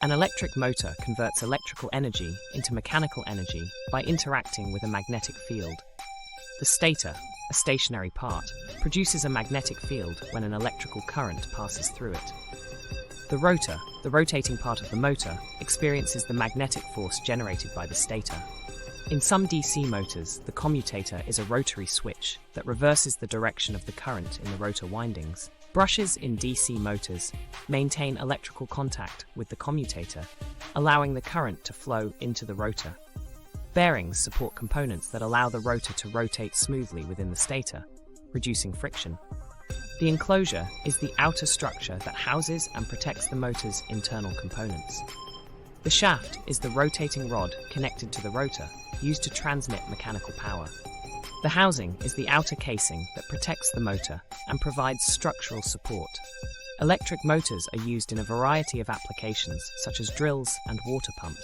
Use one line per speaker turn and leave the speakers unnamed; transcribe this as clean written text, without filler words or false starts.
An electric motor converts electrical energy into mechanical energy by interacting with a magnetic field. The stator, a stationary part, produces a magnetic field when an electrical current passes through it. The rotor, the rotating part of the motor, experiences the magnetic force generated by the stator. In some DC motors, the commutator is a rotary switch that reverses the direction of the current in the rotor windings. Brushes in DC motors maintain electrical contact with the commutator, allowing the current to flow into the rotor. Bearings support components that allow the rotor to rotate smoothly within the stator, reducing friction. The enclosure is the outer structure that houses and protects the motor's internal components. The shaft is the rotating rod connected to the rotor, used to transmit mechanical power. The housing is the outer casing that protects the motor and provides structural support. Electric motors are used in a variety of applications, such as drills and water pumps.